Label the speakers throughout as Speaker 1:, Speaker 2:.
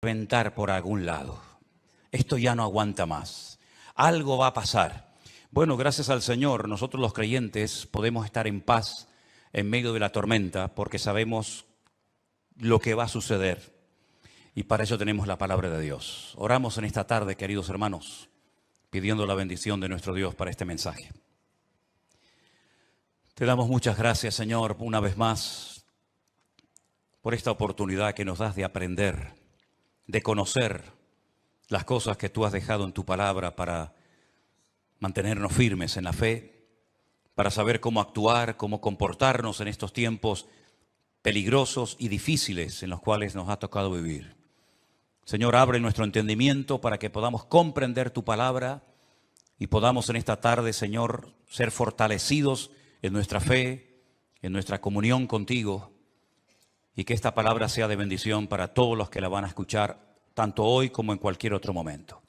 Speaker 1: reventar por algún lado. Esto ya no aguanta más. Algo va a pasar. Bueno, gracias al Señor, nosotros los creyentes podemos estar en paz en medio de la tormenta porque sabemos lo que va a suceder. Y para eso tenemos la palabra de Dios. Oramos en esta tarde, queridos hermanos, pidiendo la bendición de nuestro Dios para este mensaje. Te damos muchas gracias, Señor, una vez más, por esta oportunidad que nos das de aprender, de conocer las cosas que tú has dejado en tu palabra para mantenernos firmes en la fe, para saber cómo actuar, cómo comportarnos en estos tiempos peligrosos y difíciles en los cuales nos ha tocado vivir. Señor, abre nuestro entendimiento para que podamos comprender tu palabra y podamos en esta tarde, Señor, ser fortalecidos en nuestra fe, en nuestra comunión contigo, y que esta palabra sea de bendición para todos los que la van a escuchar, tanto hoy como en cualquier otro momento.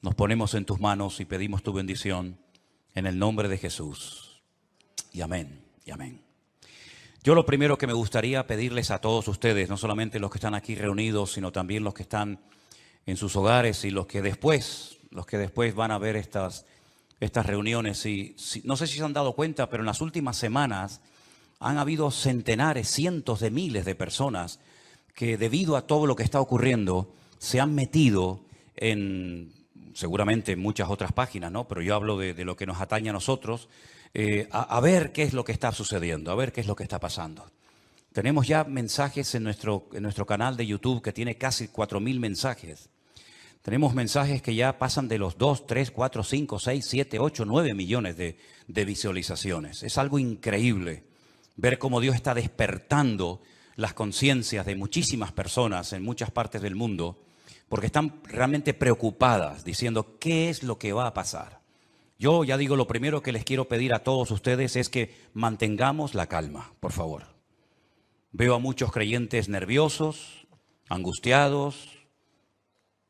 Speaker 1: Nos ponemos en tus manos y pedimos tu bendición en el nombre de Jesús. Y amén, y amén. Yo lo primero que me gustaría pedirles a todos ustedes, no solamente los que están aquí reunidos, sino también los que están en sus hogares y los que después van a ver estas reuniones. No sé si se han dado cuenta, pero en las últimas semanas han habido centenares, cientos de miles de personas que debido a todo lo que está ocurriendo se han metido en, seguramente en muchas otras páginas, ¿no? Pero yo hablo de lo que nos atañe a nosotros, a ver qué es lo que está sucediendo, a ver qué es lo que está pasando. Tenemos ya mensajes en nuestro canal de YouTube que tiene casi 4.000 mensajes. Tenemos mensajes que ya pasan de los 2, 3, 4, 5, 6, 7, 8, 9 millones de visualizaciones. Es algo increíble ver cómo Dios está despertando las conciencias de muchísimas personas en muchas partes del mundo, porque están realmente preocupadas, diciendo qué es lo que va a pasar. Yo ya digo, lo primero que les quiero pedir a todos ustedes es que mantengamos la calma, por favor. Veo a muchos creyentes nerviosos, angustiados,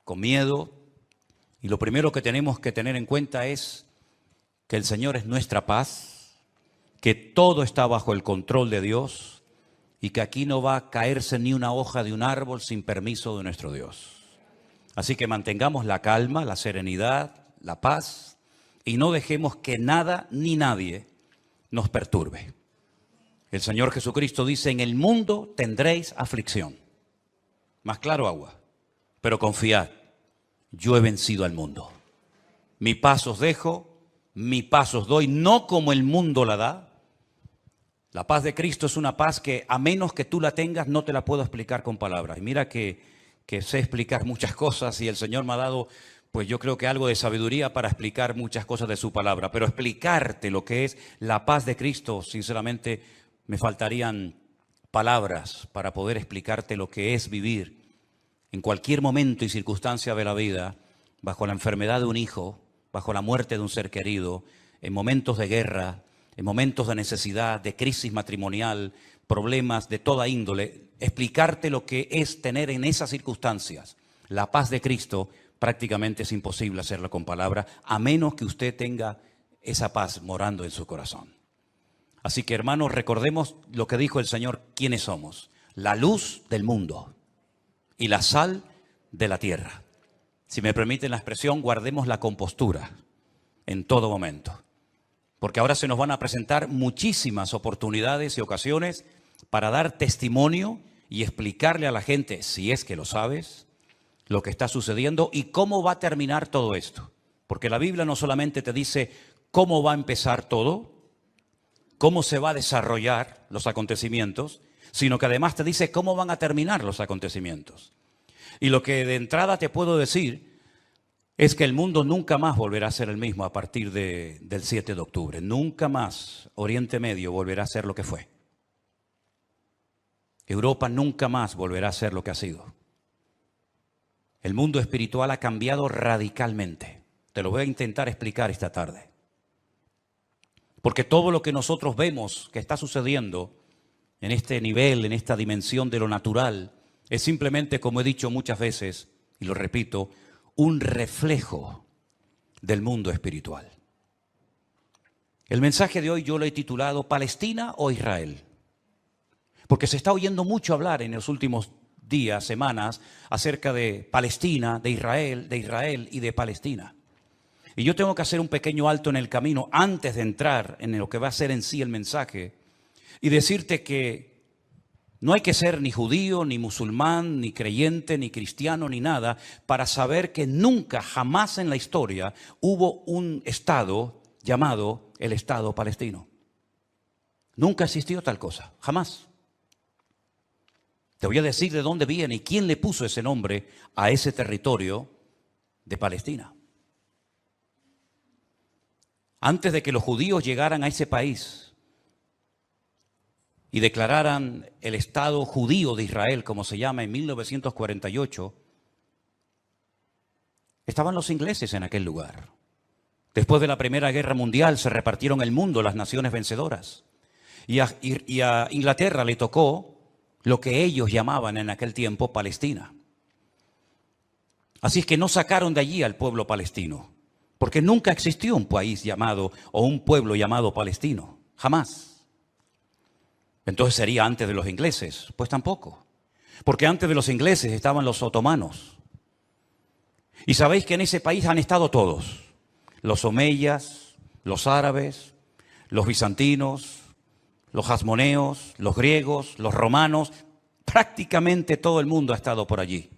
Speaker 1: con miedo, y lo primero que tenemos que tener en cuenta es que el Señor es nuestra paz, que todo está bajo el control de Dios y que aquí no va a caerse ni una hoja de un árbol sin permiso de nuestro Dios. Así que mantengamos la calma, la serenidad, la paz y no dejemos que nada ni nadie nos perturbe. El Señor Jesucristo dice, en el mundo tendréis aflicción. Más claro agua, pero confiad, yo he vencido al mundo. Mi paz os dejo, mi paz os doy, no como el mundo la da. La paz de Cristo es una paz que a menos que tú la tengas no te la puedo explicar con palabras. Y mira que sé explicar muchas cosas y el Señor me ha dado, pues yo creo que algo de sabiduría para explicar muchas cosas de su palabra. Pero explicarte lo que es la paz de Cristo, sinceramente me faltarían palabras para poder explicarte lo que es vivir en cualquier momento y circunstancia de la vida, bajo la enfermedad de un hijo, bajo la muerte de un ser querido, en momentos de guerra, en momentos de necesidad, de crisis matrimonial, problemas de toda índole, explicarte lo que es tener en esas circunstancias la paz de Cristo, prácticamente es imposible hacerlo con palabras, a menos que usted tenga esa paz morando en su corazón. Así que, hermanos, recordemos lo que dijo el Señor, quiénes somos: la luz del mundo y la sal de la tierra. Si me permiten la expresión, guardemos la compostura en todo momento. Porque ahora se nos van a presentar muchísimas oportunidades y ocasiones para dar testimonio y explicarle a la gente, si es que lo sabes, lo que está sucediendo y cómo va a terminar todo esto. Porque la Biblia no solamente te dice cómo va a empezar todo, cómo se va a desarrollar los acontecimientos, sino que además te dice cómo van a terminar los acontecimientos. Y lo que de entrada te puedo decir es que el mundo nunca más volverá a ser el mismo a partir del 7 de octubre. Nunca más Oriente Medio volverá a ser lo que fue. Europa nunca más volverá a ser lo que ha sido. El mundo espiritual ha cambiado radicalmente. Te lo voy a intentar explicar esta tarde. Porque todo lo que nosotros vemos que está sucediendo en este nivel, en esta dimensión de lo natural, es simplemente, como he dicho muchas veces, y lo repito, un reflejo del mundo espiritual. El mensaje de hoy yo lo he titulado ¿Palestina o Israel? Porque se está oyendo mucho hablar en los últimos días, semanas, acerca de Palestina, de Israel y de Palestina. Y yo tengo que hacer un pequeño alto en el camino antes de entrar en lo que va a ser en sí el mensaje y decirte que no hay que ser ni judío, ni musulmán, ni creyente, ni cristiano, ni nada para saber que nunca, jamás en la historia hubo un Estado llamado el Estado palestino. Nunca existió tal cosa, jamás. Te voy a decir de dónde viene y quién le puso ese nombre a ese territorio de Palestina. Antes de que los judíos llegaran a ese país y declararan el Estado judío de Israel, como se llama en 1948, estaban los ingleses en aquel lugar. Después de la Primera Guerra Mundial se repartieron el mundo las naciones vencedoras. Y a Inglaterra le tocó lo que ellos llamaban en aquel tiempo Palestina. Así es que no sacaron de allí al pueblo palestino, porque nunca existió un país llamado o un pueblo llamado palestino, jamás. Entonces sería antes de los ingleses, pues tampoco, porque antes de los ingleses estaban los otomanos. Y sabéis que en ese país han estado todos, los omeyas, los árabes, los bizantinos, los hasmoneos, los griegos, los romanos, prácticamente todo el mundo ha estado por allí.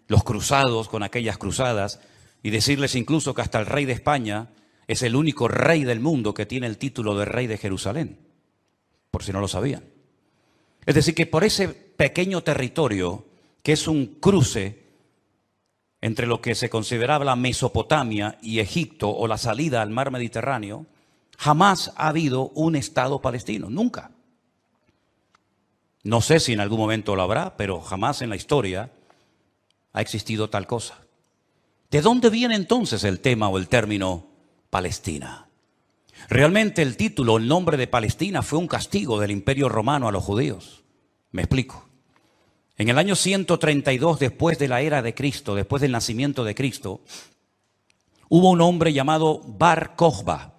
Speaker 1: Los cruzados con aquellas cruzadas, y decirles incluso que hasta el rey de España es el único rey del mundo que tiene el título de rey de Jerusalén, por si no lo sabían. Es decir, que por ese pequeño territorio, que es un cruce entre lo que se consideraba la Mesopotamia y Egipto o la salida al mar Mediterráneo, jamás ha habido un Estado palestino, nunca. No sé si en algún momento lo habrá, pero jamás en la historia ha existido tal cosa. ¿De dónde viene entonces el tema o el término Palestina? Realmente el título, el nombre de Palestina fue un castigo del Imperio Romano a los judíos. Me explico. En el año 132 después de la era de Cristo, después del nacimiento de Cristo, hubo un hombre llamado Bar Kokhba.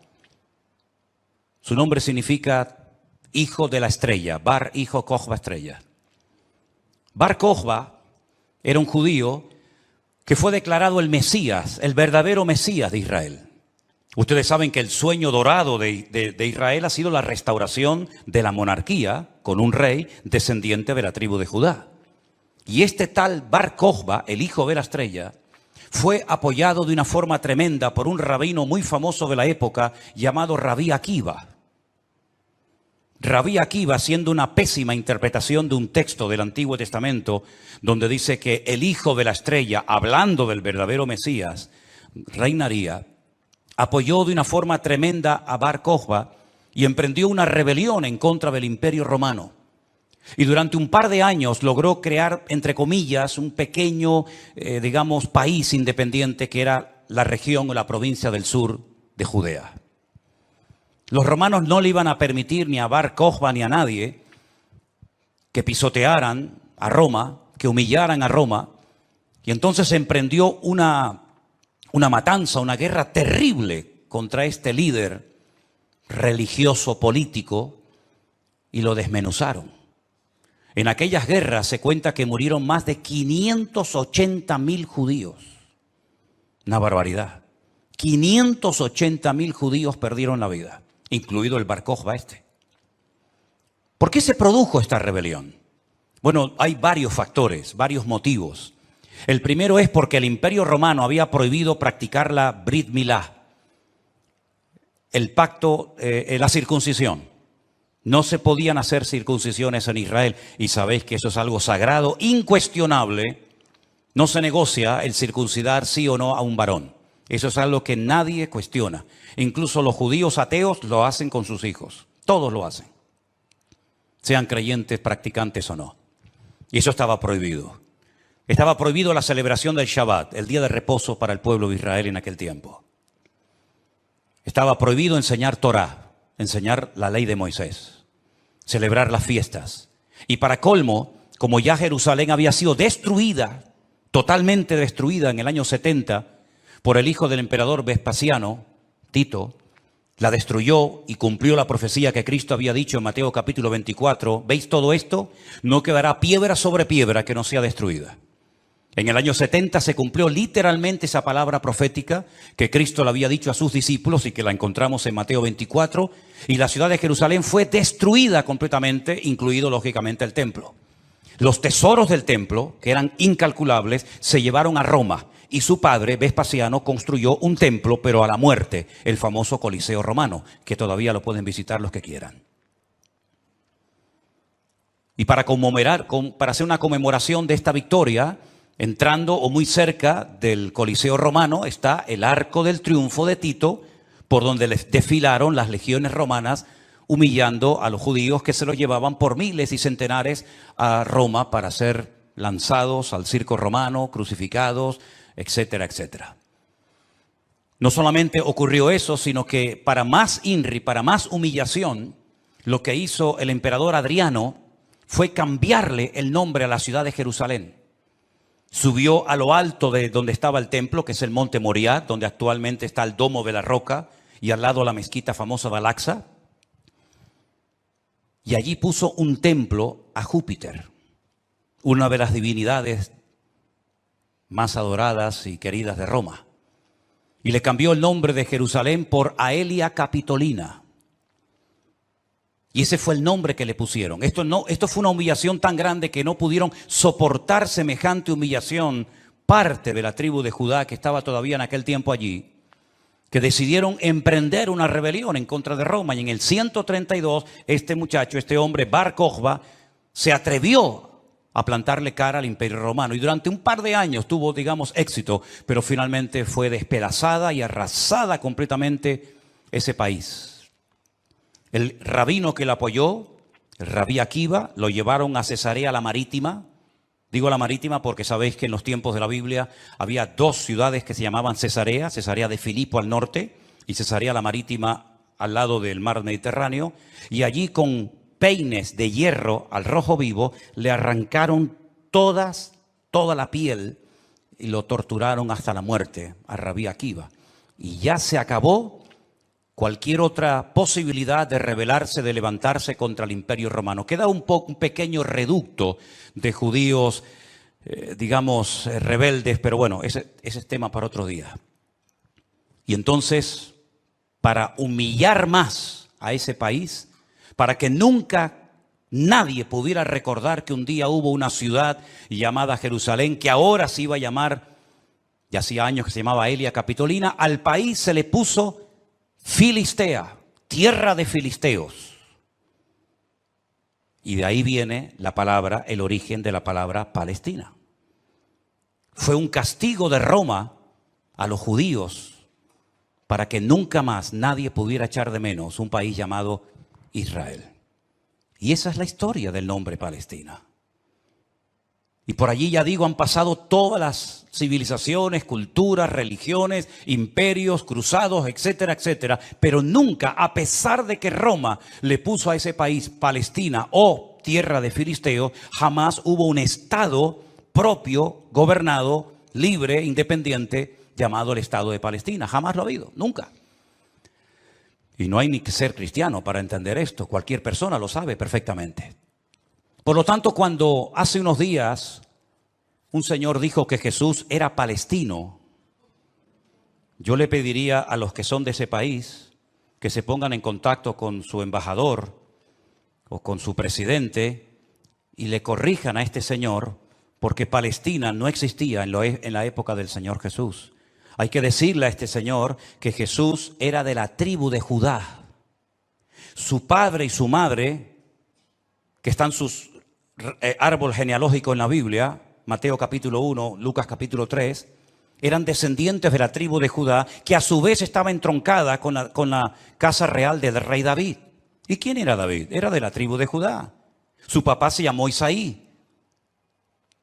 Speaker 1: Su nombre significa hijo de la estrella, Bar, hijo, Kokhba, estrella. Bar Kokhba era un judío que fue declarado el Mesías, el verdadero Mesías de Israel. Ustedes saben que el sueño dorado de Israel ha sido la restauración de la monarquía con un rey descendiente de la tribu de Judá. Y este tal Bar Kokhba, el hijo de la estrella, fue apoyado de una forma tremenda por un rabino muy famoso de la época llamado Rabí Akiva. Rabí Akiva, haciendo una pésima interpretación de un texto del Antiguo Testamento, donde dice que el hijo de la estrella, hablando del verdadero Mesías, reinaría, apoyó de una forma tremenda a Bar Kokhba y emprendió una rebelión en contra del Imperio Romano. Y durante un par de años logró crear, entre comillas, un pequeño, país independiente que era la región o la provincia del sur de Judea. Los romanos no le iban a permitir ni a Bar Kokhba ni a nadie que pisotearan a Roma, que humillaran a Roma. Y entonces se emprendió una matanza, una guerra terrible contra este líder religioso político y lo desmenuzaron. En aquellas guerras se cuenta que murieron más de 580.000 judíos. Una barbaridad. 580.000 judíos perdieron la vida, incluido el Bar Kokhba este. ¿Por qué se produjo esta rebelión? Bueno, hay varios factores, varios motivos. El primero es porque el Imperio Romano había prohibido practicar la Brit Milá, el pacto, la circuncisión. No se podían hacer circuncisiones en Israel y sabéis que eso es algo sagrado, incuestionable. No se negocia el circuncidar sí o no a un varón. Eso es algo que nadie cuestiona. Incluso los judíos ateos lo hacen con sus hijos. Todos lo hacen. Sean creyentes, practicantes o no. Y eso estaba prohibido. Estaba prohibido la celebración del Shabbat, el día de reposo para el pueblo de Israel en aquel tiempo. Estaba prohibido enseñar Torah, enseñar la ley de Moisés, celebrar las fiestas. Y para colmo, como ya Jerusalén había sido destruida, totalmente destruida en el año 70 por el hijo del emperador Vespasiano, Tito, la destruyó y cumplió la profecía que Cristo había dicho en Mateo capítulo 24. ¿Veis todo esto? No quedará piedra sobre piedra que no sea destruida. En el año 70 se cumplió literalmente esa palabra profética que Cristo le había dicho a sus discípulos y que la encontramos en Mateo 24. Y la ciudad de Jerusalén fue destruida completamente, incluido lógicamente el templo. Los tesoros del templo, que eran incalculables, se llevaron a Roma. Y su padre, Vespasiano, construyó un templo, pero a la muerte, el famoso Coliseo romano, que todavía lo pueden visitar los que quieran. Y para hacer una conmemoración de esta victoria, entrando o muy cerca del Coliseo romano está el Arco del Triunfo de Tito, por donde les desfilaron las legiones romanas, humillando a los judíos que se los llevaban por miles y centenares a Roma para ser lanzados al circo romano, crucificados, etcétera, etcétera. No solamente ocurrió eso, sino que para más INRI, para más humillación, lo que hizo el emperador Adriano fue cambiarle el nombre a la ciudad de Jerusalén. Subió a lo alto de donde estaba el templo, que es el Monte Moriah, donde actualmente está el Domo de la Roca, y al lado la mezquita famosa de Al-Aqsa. Y allí puso un templo a Júpiter, una de las divinidades más adoradas y queridas de Roma. Y le cambió el nombre de Jerusalén por Aelia Capitolina. Y ese fue el nombre que le pusieron. Esto fue una humillación tan grande que no pudieron soportar semejante humillación parte de la tribu de Judá que estaba todavía en aquel tiempo allí, que decidieron emprender una rebelión en contra de Roma. Y en el 132, este hombre, Bar Kokhba, se atrevió a plantarle cara al Imperio Romano. Y durante un par de años tuvo, digamos, éxito, pero finalmente fue despedazada y arrasada completamente ese país. El rabino que lo apoyó, el Rabí Akiva, lo llevaron a Cesarea la Marítima. Digo la Marítima porque sabéis que en los tiempos de la Biblia había dos ciudades que se llamaban Cesarea, Cesarea de Filipo al norte y Cesarea la Marítima al lado del mar Mediterráneo. Y allí con peines de hierro al rojo vivo le arrancaron toda la piel y lo torturaron hasta la muerte a Rabí Akiva. Y ya se acabó cualquier otra posibilidad de rebelarse, de levantarse contra el Imperio Romano. Queda un pequeño reducto de judíos, rebeldes, pero bueno, ese es tema para otro día. Y entonces, para humillar más a ese país, para que nunca nadie pudiera recordar que un día hubo una ciudad llamada Jerusalén, que ahora se iba a llamar, ya hacía años que se llamaba Aelia Capitolina, al país se le puso Filistea, tierra de filisteos. Y de ahí viene la palabra, el origen de la palabra Palestina. Fue un castigo de Roma a los judíos para que nunca más nadie pudiera echar de menos un país llamado Israel. Y esa es la historia del nombre Palestina. Y por allí, ya digo, han pasado todas las civilizaciones, culturas, religiones, imperios, cruzados, etcétera, etcétera. Pero nunca, a pesar de que Roma le puso a ese país Palestina o tierra de filisteos, jamás hubo un estado propio, gobernado, libre, independiente, llamado el Estado de Palestina. Jamás lo ha habido, nunca. Y no hay ni que ser cristiano para entender esto. Cualquier persona lo sabe perfectamente. Por lo tanto, cuando hace unos días un señor dijo que Jesús era palestino, yo le pediría a los que son de ese país que se pongan en contacto con su embajador o con su presidente y le corrijan a este señor, porque Palestina no existía en la época del Señor Jesús. Hay que decirle a este señor que Jesús era de la tribu de Judá. Su padre y su madre, que están sus árbol genealógico en la Biblia, Mateo capítulo 1, Lucas capítulo 3, eran descendientes de la tribu de Judá, que a su vez estaba entroncada con la casa real del rey David. ¿Y quién era David? Era de la tribu de Judá. Su papá se llamó Isaí.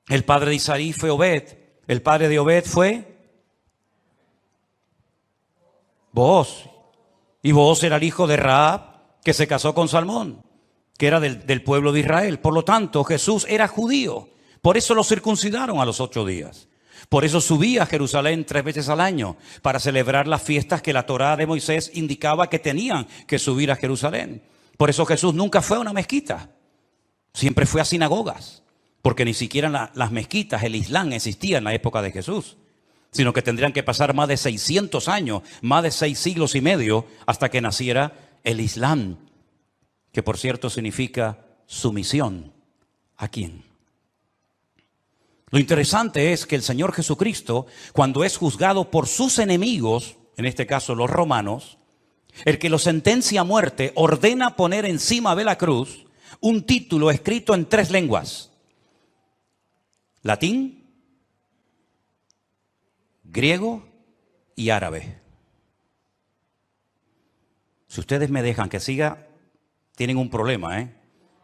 Speaker 1: El padre de Isaí fue Obed. El padre de Obed fue Booz. Y Booz era el hijo de Rahab, que se casó con Salmón, que era del pueblo de Israel. Por lo tanto, Jesús era judío. Por eso lo circuncidaron a los 8 días. Por eso subía a Jerusalén 3 veces al año, para celebrar las fiestas que la Torá de Moisés indicaba que tenían que subir a Jerusalén. Por eso Jesús nunca fue a una mezquita, siempre fue a sinagogas, porque ni siquiera las mezquitas, el Islam existía en la época de Jesús, sino que tendrían que pasar más de 600 años, más de 6 siglos y medio, hasta que naciera el Islam, que por cierto significa sumisión. ¿A quién? Lo interesante es que el Señor Jesucristo, cuando es juzgado por sus enemigos, en este caso los romanos, el que lo sentencia a muerte ordena poner encima de la cruz un título escrito en 3 lenguas: latín, griego y árabe. Si ustedes me dejan que siga, tienen un problema,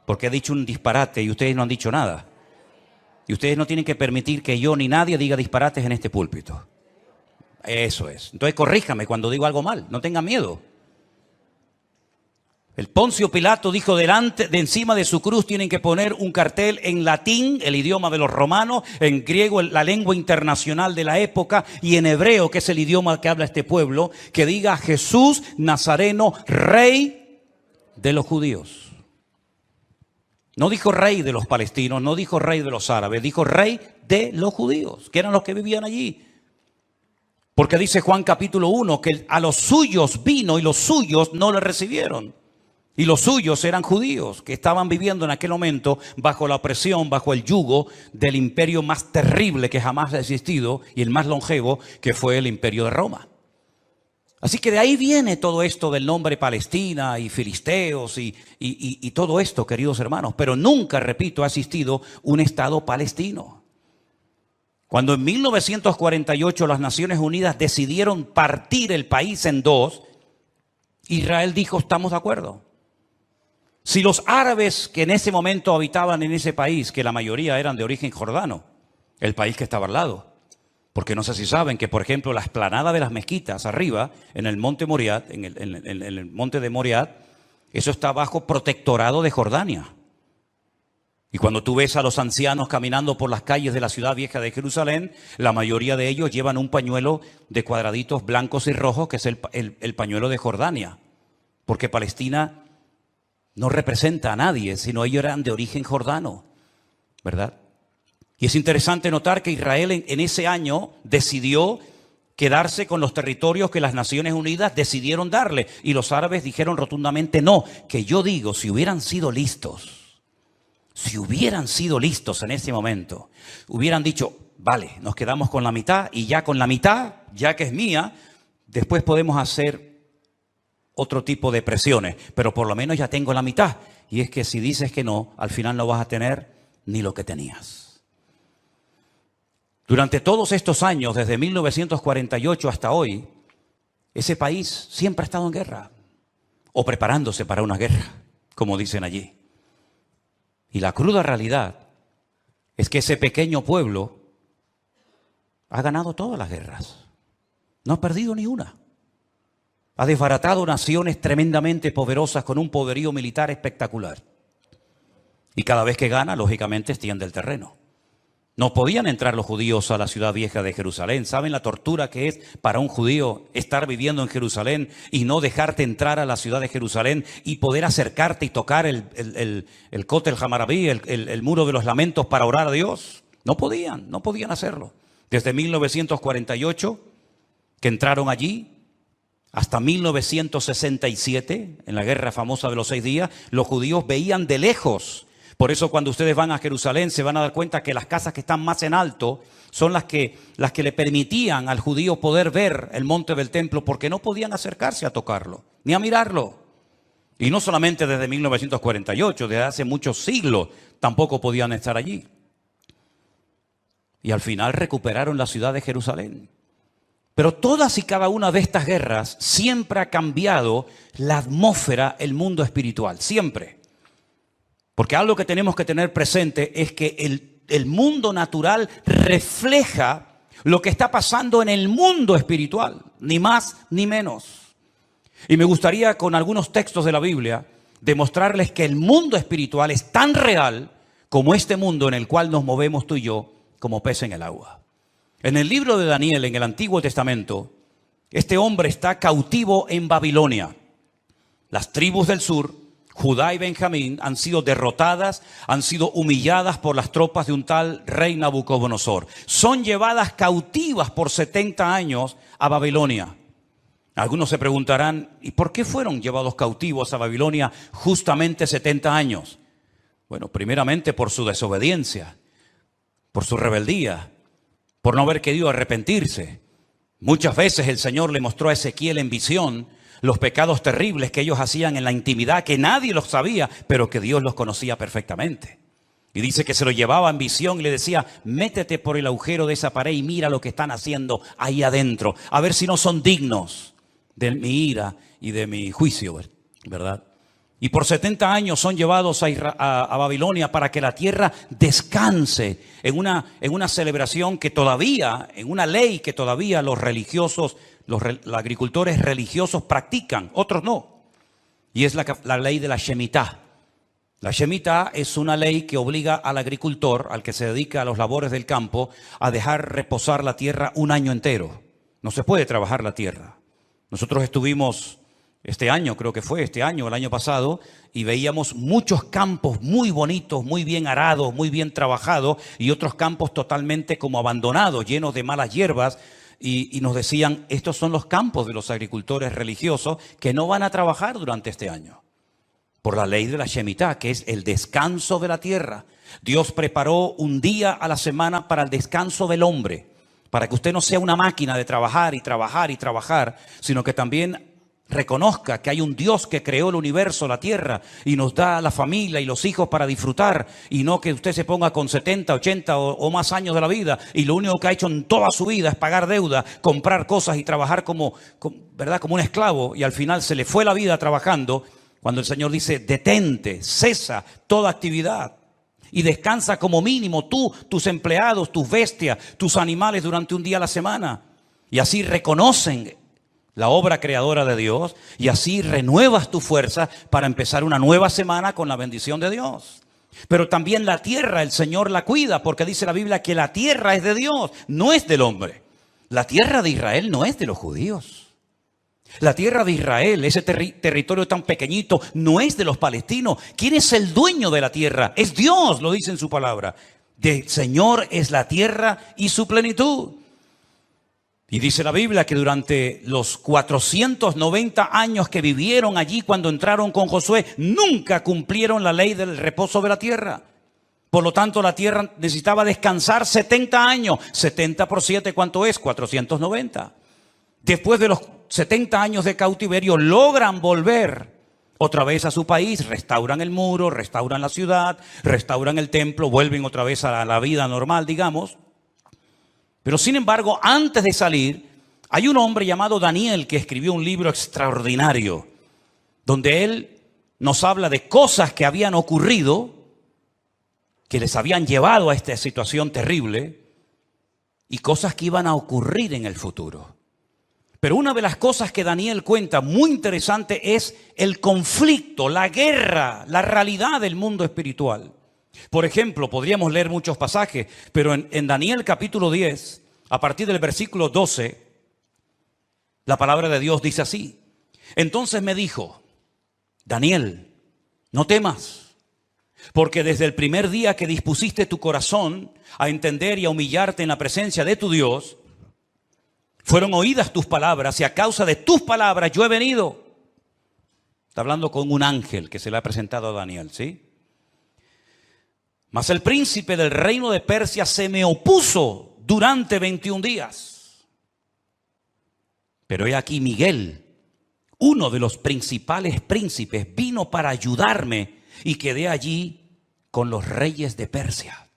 Speaker 1: porque he dicho un disparate y ustedes no han dicho nada. Y ustedes no tienen que permitir que yo ni nadie diga disparates en este púlpito. Eso es. Entonces corríjame cuando digo algo mal, no tengan miedo. El Poncio Pilato dijo de encima de su cruz tienen que poner un cartel en latín, el idioma de los romanos, en griego, la lengua internacional de la época, y en hebreo, que es el idioma que habla este pueblo, que diga Jesús Nazareno, Rey de los judíos. No dijo rey de los palestinos, no dijo rey de los árabes, dijo rey de los judíos, que eran los que vivían allí. Porque dice Juan capítulo 1 que a los suyos vino y los suyos no le recibieron. Y los suyos eran judíos que estaban viviendo en aquel momento bajo la opresión, bajo el yugo del imperio más terrible que jamás ha existido y el más longevo, que fue el imperio de Roma. Así que de ahí viene todo esto del nombre Palestina y filisteos y todo esto, queridos hermanos. Pero nunca, repito, ha existido un Estado palestino. Cuando en 1948 las Naciones Unidas decidieron partir el país en 2, Israel dijo, estamos de acuerdo. Si los árabes que en ese momento habitaban en ese país, que la mayoría eran de origen jordano, el país que estaba al lado, porque no sé si saben que, por ejemplo, la explanada de las mezquitas arriba, en el monte Moriat, en el monte de Moriat, eso está bajo protectorado de Jordania. Y cuando tú ves a los ancianos caminando por las calles de la ciudad vieja de Jerusalén, la mayoría de ellos llevan un pañuelo de cuadraditos blancos y rojos, que es el pañuelo de Jordania. Porque Palestina no representa a nadie, sino ellos eran de origen jordano, ¿verdad? Y es interesante notar que Israel en ese año decidió quedarse con los territorios que las Naciones Unidas decidieron darle. Y los árabes dijeron rotundamente no, que yo digo, si hubieran sido listos en ese momento, hubieran dicho, vale, nos quedamos con la mitad y ya con la mitad, ya que es mía, después podemos hacer otro tipo de presiones, pero por lo menos ya tengo la mitad. Y es que si dices que no, al final no vas a tener ni lo que tenías. Durante todos estos años, desde 1948 hasta hoy, ese país siempre ha estado en guerra, o preparándose para una guerra, como dicen allí. Y la cruda realidad es que ese pequeño pueblo ha ganado todas las guerras, no ha perdido ni una. Ha desbaratado naciones tremendamente poderosas con un poderío militar espectacular. Y cada vez que gana, lógicamente, extiende el terreno. No podían entrar los judíos a la ciudad vieja de Jerusalén. ¿Saben la tortura que es para un judío estar viviendo en Jerusalén y no dejarte entrar a la ciudad de Jerusalén y poder acercarte y tocar el Kotel Hamarabí, el muro de los lamentos, para orar a Dios? No podían hacerlo. Desde 1948, que entraron allí, hasta 1967, en la guerra famosa de los 6 días, los judíos veían de lejos. Por eso cuando ustedes van a Jerusalén se van a dar cuenta que las casas que están más en alto son las que le permitían al judío poder ver el monte del templo, porque no podían acercarse a tocarlo, ni a mirarlo. Y no solamente desde 1948, desde hace muchos siglos tampoco podían estar allí. Y al final recuperaron la ciudad de Jerusalén. Pero todas y cada una de estas guerras siempre ha cambiado la atmósfera, el mundo espiritual, siempre. Porque algo que tenemos que tener presente es que el mundo natural refleja lo que está pasando en el mundo espiritual, ni más ni menos. Y me gustaría con algunos textos de la Biblia demostrarles que el mundo espiritual es tan real como este mundo en el cual nos movemos tú y yo como pez en el agua. En el libro de Daniel, en el Antiguo Testamento, este hombre está cautivo en Babilonia. Las tribus del sur, Judá y Benjamín, han sido derrotadas, han sido humilladas por las tropas de un tal rey Nabucodonosor. Son llevadas cautivas por 70 años a Babilonia. Algunos se preguntarán, ¿y por qué fueron llevados cautivos a Babilonia justamente 70 años? Bueno, primeramente por su desobediencia, por su rebeldía, por no haber querido arrepentirse. Muchas veces el Señor le mostró a Ezequiel en visión los pecados terribles que ellos hacían en la intimidad, que nadie los sabía, pero que Dios los conocía perfectamente. Y dice que se lo llevaba en visión y le decía, métete por el agujero de esa pared y mira lo que están haciendo ahí adentro, a ver si no son dignos de mi ira y de mi juicio, ¿verdad? Y por 70 años son llevados a Babilonia para que la tierra descanse en una celebración que todavía, en una ley que todavía los religiosos, los agricultores religiosos practican, otros no. Y es la ley de la Shemitah. La Shemitah es una ley que obliga al agricultor, al que se dedica a los labores del campo, a dejar reposar la tierra un año entero. No se puede trabajar la tierra. Nosotros estuvimos este año, creo que fue este año, el año pasado, y veíamos muchos campos muy bonitos, muy bien arados, muy bien trabajados, y otros campos totalmente como abandonados, llenos de malas hierbas, y nos decían, estos son los campos de los agricultores religiosos que no van a trabajar durante este año. Por la ley de la Shemitah, que es el descanso de la tierra. Dios preparó un día a la semana para el descanso del hombre, para que usted no sea una máquina de trabajar y trabajar y trabajar, sino que también reconozca que hay un Dios que creó el universo, la tierra, y nos da la familia y los hijos para disfrutar, y no que usted se ponga con 70, 80 o más años de la vida, y lo único que ha hecho en toda su vida es pagar deuda, comprar cosas y trabajar ¿verdad? Como un esclavo, y al final se le fue la vida trabajando, cuando el Señor dice, detente, cesa toda actividad, y descansa como mínimo tú, tus empleados, tus bestias, tus animales durante un día a la semana, y así reconocen la obra creadora de Dios, y así renuevas tu fuerza para empezar una nueva semana con la bendición de Dios. Pero también la tierra, el Señor la cuida, porque dice la Biblia que la tierra es de Dios, no es del hombre. La tierra de Israel no es de los judíos. La tierra de Israel, ese territorio tan pequeñito, no es de los palestinos. ¿Quién es el dueño de la tierra? Es Dios, lo dice en su palabra. Del Señor es la tierra y su plenitud. Y dice la Biblia que durante los 490 años que vivieron allí cuando entraron con Josué, nunca cumplieron la ley del reposo de la tierra. Por lo tanto, la tierra necesitaba descansar 70 años. 70 por 7, ¿cuánto es? 490. Después de los 70 años de cautiverio, logran volver otra vez a su país, restauran el muro, restauran la ciudad, restauran el templo, vuelven otra vez a la vida normal, digamos. Pero sin embargo, antes de salir, hay un hombre llamado Daniel que escribió un libro extraordinario, donde él nos habla de cosas que habían ocurrido, que les habían llevado a esta situación terrible, y cosas que iban a ocurrir en el futuro. Pero una de las cosas que Daniel cuenta muy interesante es el conflicto, la guerra, la realidad del mundo espiritual. Por ejemplo, podríamos leer muchos pasajes, pero en Daniel capítulo 10, a partir del versículo 12, la palabra de Dios dice así. Entonces me dijo, Daniel, no temas, porque desde el primer día que dispusiste tu corazón a entender y a humillarte en la presencia de tu Dios, fueron oídas tus palabras y a causa de tus palabras yo he venido. Está hablando con un ángel que se le ha presentado a Daniel, ¿sí? Mas el príncipe del reino de Persia se me opuso durante 21 días. Pero he aquí Miguel, uno de los principales príncipes, vino para ayudarme y quedé allí con los reyes de Persia.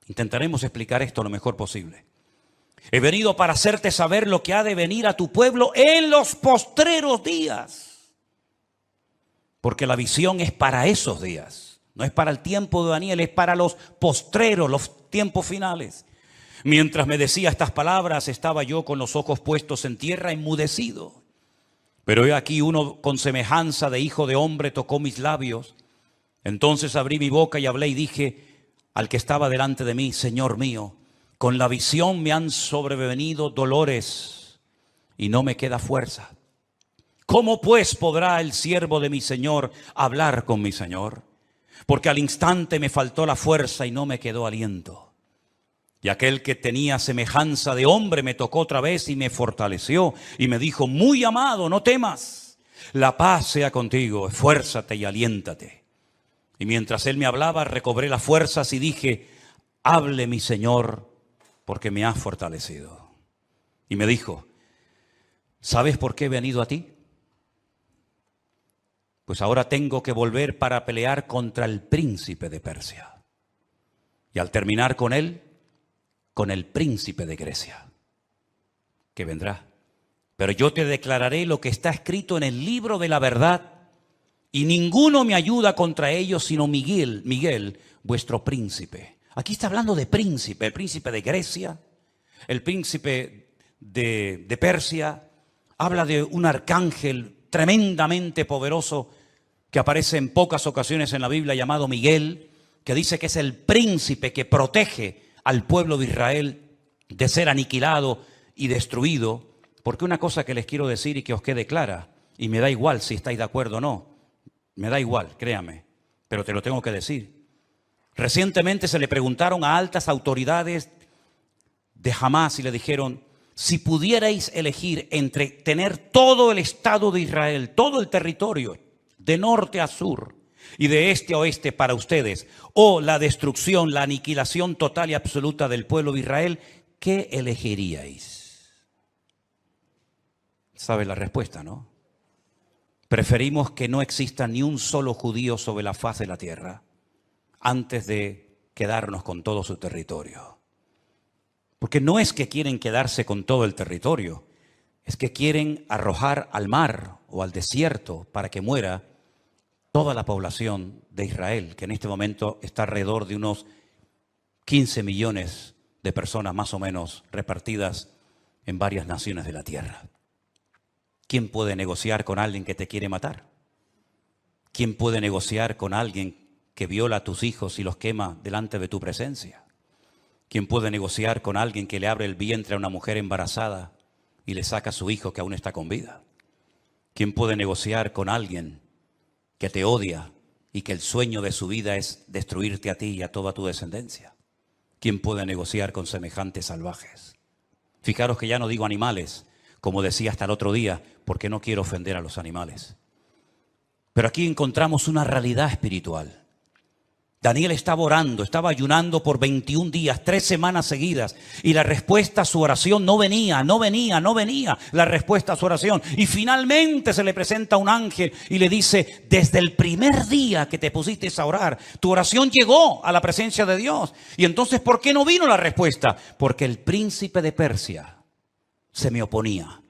Speaker 1: Intentaremos explicar esto lo mejor posible. He venido para hacerte saber lo que ha de venir a tu pueblo en los postreros días. Porque la visión es para esos días. No es para el tiempo de Daniel, es para los postreros, los tiempos finales. Mientras me decía estas palabras, estaba yo con los ojos puestos en tierra, enmudecido. Pero he aquí uno con semejanza de hijo de hombre tocó mis labios. Entonces abrí mi boca y hablé y dije al que estaba delante de mí, Señor mío, Con la visión me han sobrevenido dolores y no me queda fuerza. ¿Cómo pues podrá el siervo de mi Señor hablar con mi Señor? Porque al instante me faltó la fuerza y no me quedó aliento. Y aquel que tenía semejanza de hombre me tocó otra vez y me fortaleció y me dijo: muy amado, no temas, la paz sea contigo, esfuérzate y aliéntate. Y mientras él me hablaba, recobré las fuerzas y dije: hable mi Señor, porque me has fortalecido. Y me dijo: ¿sabes por qué he venido a ti? Pues ahora tengo que volver para pelear contra el príncipe de Persia. Y al terminar con él, con el príncipe de Grecia, que vendrá. Pero yo te declararé lo que está escrito en el libro de la verdad, y ninguno me ayuda contra ellos sino Miguel, vuestro príncipe. Aquí está hablando de príncipe, el príncipe de Grecia, el príncipe de Persia. Habla de un arcángel tremendamente poderoso que aparece en pocas ocasiones en la Biblia, llamado Miguel, que dice que es el príncipe que protege al pueblo de Israel de ser aniquilado y destruido. Porque una cosa que les quiero decir y que os quede clara, y me da igual si estáis de acuerdo o no, me da igual, créame, pero te lo tengo que decir. Recientemente se le preguntaron a altas autoridades de Hamás y le dijeron: si pudierais elegir entre tener todo el Estado de Israel, todo el territorio, de norte a sur y de este a oeste para ustedes, o la destrucción, la aniquilación total y absoluta del pueblo de Israel, ¿qué elegiríais? ¿Sabe la respuesta, no? Preferimos que no exista ni un solo judío sobre la faz de la tierra antes de quedarnos con todo su territorio. Porque no es que quieren quedarse con todo el territorio, es que quieren arrojar al mar o al desierto para que muera toda la población de Israel, que en este momento está alrededor de unos 15 millones de personas más o menos repartidas en varias naciones de la tierra. ¿Quién puede negociar con alguien que te quiere matar? ¿Quién puede negociar con alguien que viola a tus hijos y los quema delante de tu presencia? ¿Quién puede negociar con alguien que le abre el vientre a una mujer embarazada y le saca a su hijo que aún está con vida? ¿Quién puede negociar con alguien que te odia y que el sueño de su vida es destruirte a ti y a toda tu descendencia? ¿Quién puede negociar con semejantes salvajes? Fijaros que ya no digo animales, como decía hasta el otro día, porque no quiero ofender a los animales. Pero aquí encontramos una realidad espiritual. Daniel estaba orando, estaba ayunando por 21 días, 3 semanas seguidas, y la respuesta a su oración no venía la respuesta a su oración. Y finalmente se le presenta un ángel y le dice: desde el primer día que te pusiste a orar, tu oración llegó a la presencia de Dios. Y entonces, ¿por qué no vino la respuesta? Porque el príncipe de Persia se me oponía.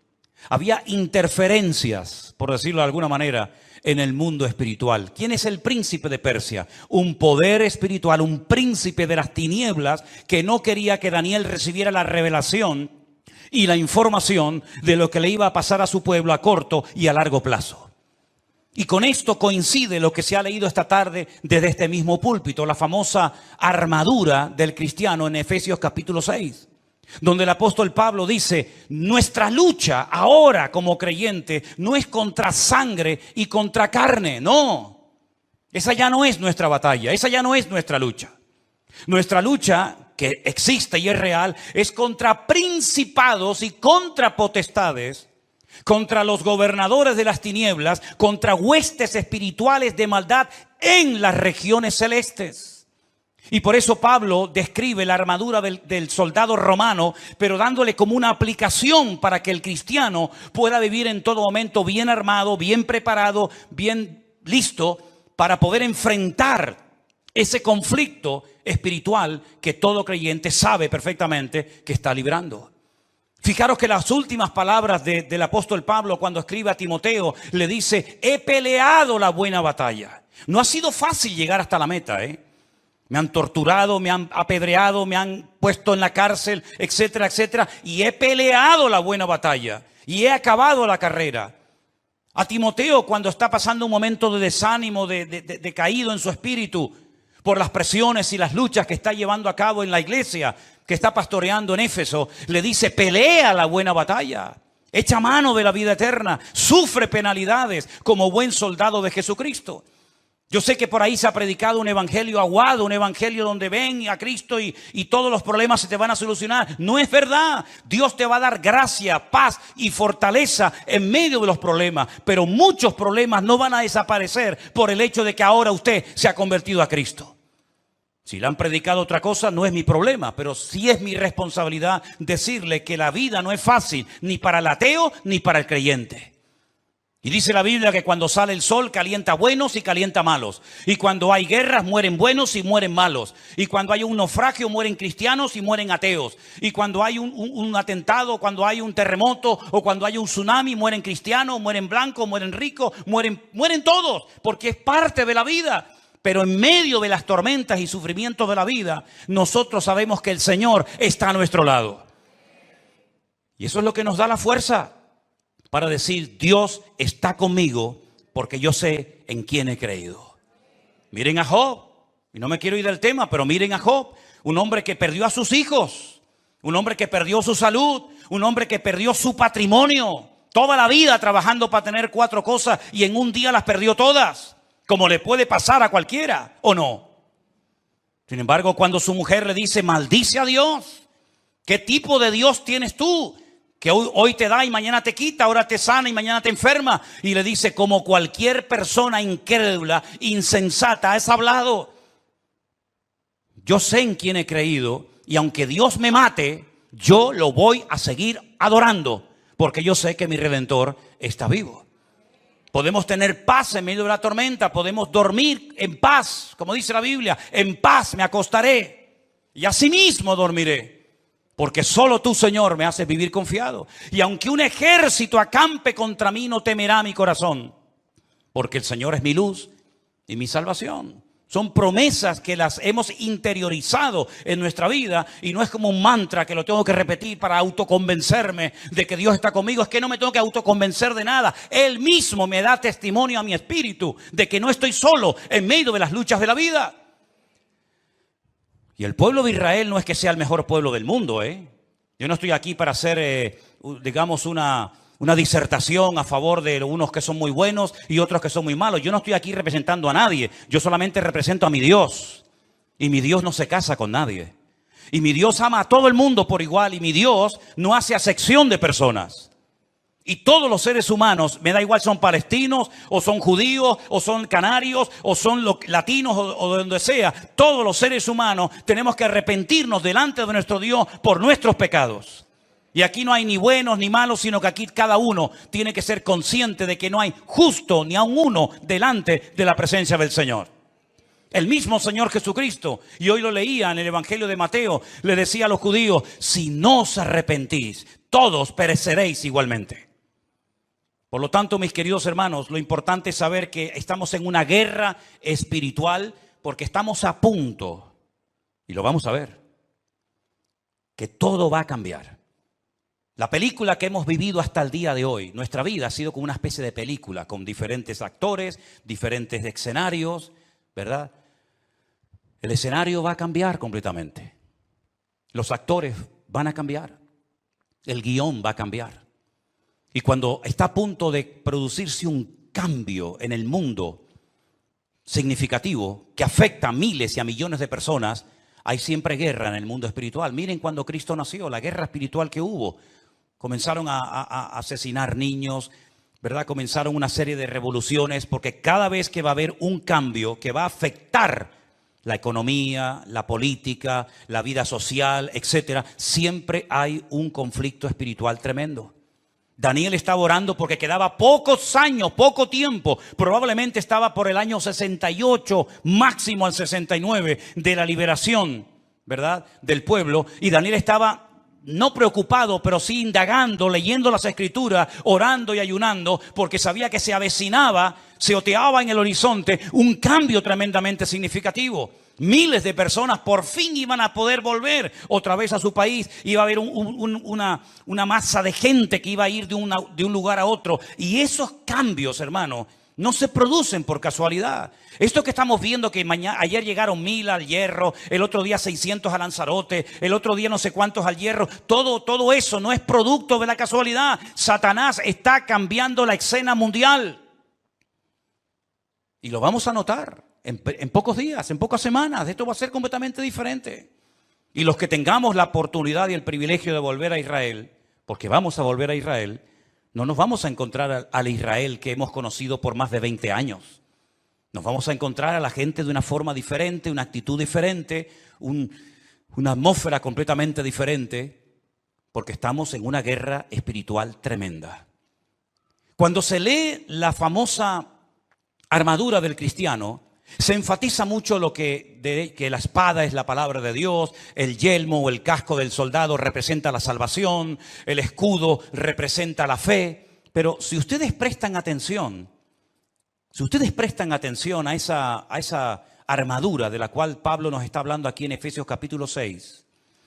Speaker 1: Había interferencias, por decirlo de alguna manera, en el mundo espiritual. ¿Quién es el príncipe de Persia? Un poder espiritual, un príncipe de las tinieblas que no quería que Daniel recibiera la revelación y la información de lo que le iba a pasar a su pueblo a corto y a largo plazo. Y con esto coincide lo que se ha leído esta tarde desde este mismo púlpito, la famosa armadura del cristiano en Efesios capítulo 6. Donde el apóstol Pablo dice: nuestra lucha ahora como creyente no es contra sangre y contra carne, no. Esa ya no es nuestra batalla, esa ya no es nuestra lucha. Nuestra lucha, que existe y es real, es contra principados y contra potestades, contra los gobernadores de las tinieblas, contra huestes espirituales de maldad en las regiones celestes. Y por eso Pablo describe la armadura del soldado romano, pero dándole como una aplicación para que el cristiano pueda vivir en todo momento bien armado, bien preparado, bien listo para poder enfrentar ese conflicto espiritual que todo creyente sabe perfectamente que está librando. Fijaros que las últimas palabras del apóstol Pablo cuando escribe a Timoteo le dice: he peleado la buena batalla. No ha sido fácil llegar hasta la meta, Me han torturado, me han apedreado, me han puesto en la cárcel, etcétera, etcétera. Y he peleado la buena batalla y he acabado la carrera. A Timoteo, cuando está pasando un momento de desánimo, de caído en su espíritu por las presiones y las luchas que está llevando a cabo en la iglesia, que está pastoreando en Éfeso, le dice: pelea la buena batalla, echa mano de la vida eterna, sufre penalidades como buen soldado de Jesucristo. Yo sé que por ahí se ha predicado un evangelio aguado, un evangelio donde ven a Cristo y todos los problemas se te van a solucionar. No es verdad. Dios te va a dar gracia, paz y fortaleza en medio de los problemas. Pero muchos problemas no van a desaparecer por el hecho de que ahora usted se ha convertido a Cristo. Si le han predicado otra cosa, no es mi problema, pero sí es mi responsabilidad decirle que la vida no es fácil, ni para el ateo ni para el creyente. Y dice la Biblia que cuando sale el sol calienta buenos y calienta malos. Y cuando hay guerras mueren buenos y mueren malos. Y cuando hay un naufragio mueren cristianos y mueren ateos. Y cuando hay un atentado, cuando hay un terremoto o cuando hay un tsunami, mueren cristianos, mueren blancos, mueren ricos, mueren todos, porque es parte de la vida. Pero en medio de las tormentas y sufrimientos de la vida, nosotros sabemos que el Señor está a nuestro lado. Y eso es lo que nos da la fuerza para decir: Dios está conmigo porque yo sé en quién he creído. Miren a Job, y no me quiero ir del tema, pero miren a Job, un hombre que perdió a sus hijos, un hombre que perdió su salud, un hombre que perdió su patrimonio, toda la vida trabajando para tener 4 cosas y en un día las perdió todas. Como le puede pasar a cualquiera, ¿o no? Sin embargo, cuando su mujer le dice: maldice a Dios, ¿qué tipo de Dios tienes tú? Que hoy te da y mañana te quita, ahora te sana y mañana te enferma. Y le dice: como cualquier persona incrédula, insensata, has hablado. Yo sé en quién he creído y aunque Dios me mate, yo lo voy a seguir adorando, porque yo sé que mi Redentor está vivo. Podemos tener paz en medio de la tormenta, podemos dormir en paz, como dice la Biblia: en paz me acostaré y asimismo dormiré, porque solo tú, Señor, me haces vivir confiado. Y aunque un ejército acampe contra mí, no temerá mi corazón, porque el Señor es mi luz y mi salvación. Son promesas que las hemos interiorizado en nuestra vida y no es como un mantra que lo tengo que repetir para autoconvencerme de que Dios está conmigo. Es que no me tengo que autoconvencer de nada. Él mismo me da testimonio a mi espíritu de que no estoy solo en medio de las luchas de la vida. Y el pueblo de Israel no es que sea el mejor pueblo del mundo, Yo no estoy aquí para hacer, digamos, una disertación a favor de unos que son muy buenos y otros que son muy malos. Yo no estoy aquí representando a nadie. Yo solamente represento a mi Dios. Y mi Dios no se casa con nadie. Y mi Dios ama a todo el mundo por igual. Y mi Dios no hace acepción de personas. Y todos los seres humanos, me da igual, son palestinos, o son judíos, o son canarios, o son latinos, o de donde sea. Todos los seres humanos tenemos que arrepentirnos delante de nuestro Dios por nuestros pecados. Y aquí no hay ni buenos ni malos, sino que aquí cada uno tiene que ser consciente de que no hay justo ni aun uno delante de la presencia del Señor. El mismo Señor Jesucristo, y hoy lo leía en el Evangelio de Mateo, le decía a los judíos: si no os arrepentís, todos pereceréis igualmente. Por lo tanto, mis queridos hermanos, lo importante es saber que estamos en una guerra espiritual porque estamos a punto, y lo vamos a ver, que todo va a cambiar. La película que hemos vivido hasta el día de hoy, nuestra vida ha sido como una especie de película, con diferentes actores, diferentes escenarios, ¿verdad? El escenario va a cambiar completamente. Los actores van a cambiar. El guión va a cambiar. Y cuando está a punto de producirse un cambio en el mundo significativo que afecta a miles y a millones de personas, hay siempre guerra en el mundo espiritual. Miren cuando Cristo nació, la guerra espiritual que hubo. Comenzaron a asesinar niños, ¿verdad? Comenzaron una serie de revoluciones, porque cada vez que va a haber un cambio que va a afectar la economía, la política, la vida social, etcétera, siempre hay un conflicto espiritual tremendo. Daniel estaba orando porque quedaba pocos años, poco tiempo, probablemente estaba por el año 68, máximo al 69, de la liberación, ¿verdad?, del pueblo, y Daniel estaba no preocupado, pero sí indagando, leyendo las escrituras, orando y ayunando, porque sabía que se avecinaba, se oteaba en el horizonte un cambio tremendamente significativo. Miles de personas por fin iban a poder volver otra vez a su país. Iba a haber una masa de gente que iba a ir de un lugar a otro. Y esos cambios, hermano, No se producen por casualidad. Esto que estamos viendo que ayer llegaron 1000 al Hierro, el otro día 600 a Lanzarote, el otro día no sé cuántos al Hierro, todo eso no es producto de la casualidad. Satanás está cambiando la escena mundial. Y lo vamos a notar en pocos días, en pocas semanas. Esto va a ser completamente diferente. Y los que tengamos la oportunidad y el privilegio de volver a Israel, porque vamos a volver a Israel, no nos vamos a encontrar al Israel que hemos conocido por más de 20 años. Nos vamos a encontrar a la gente de una forma diferente, una actitud diferente, una atmósfera completamente diferente, porque estamos en una guerra espiritual tremenda. Cuando se lee la famosa armadura del cristiano, se enfatiza mucho que la espada es la palabra de Dios, el yelmo o el casco del soldado representa la salvación, el escudo representa la fe. Pero si ustedes prestan atención a esa armadura de la cual Pablo nos está hablando aquí en Efesios capítulo 6,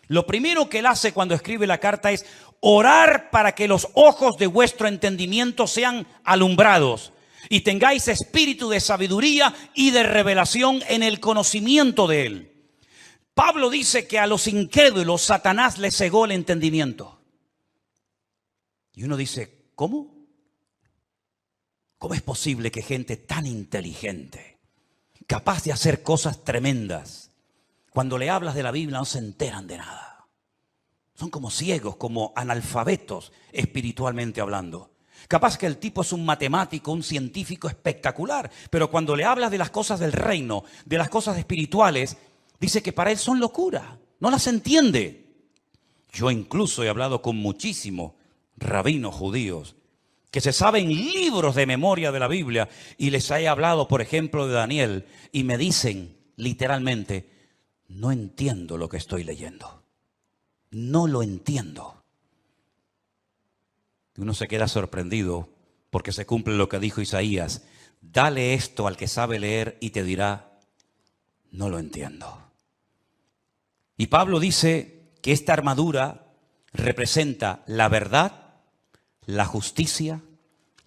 Speaker 1: lo primero que él hace cuando escribe la carta es orar para que los ojos de vuestro entendimiento sean alumbrados y tengáis espíritu de sabiduría y de revelación en el conocimiento de él. Pablo dice que a los incrédulos Satanás les cegó el entendimiento. Y uno dice, ¿cómo? ¿Cómo es posible que gente tan inteligente, capaz de hacer cosas tremendas, cuando le hablas de la Biblia no se enteran de nada? Son como ciegos, como analfabetos espiritualmente hablando. Capaz que el tipo es un matemático, un científico espectacular, pero cuando le hablas de las cosas del reino, de las cosas espirituales, dice que para él son locura, no las entiende. Yo incluso he hablado con muchísimos rabinos judíos que se saben libros de memoria de la Biblia y les he hablado, por ejemplo, de Daniel y me dicen literalmente, no entiendo lo que estoy leyendo, no lo entiendo. Uno se queda sorprendido porque se cumple lo que dijo Isaías. Dale esto al que sabe leer y te dirá, no lo entiendo. Y Pablo dice que esta armadura representa la verdad, la justicia,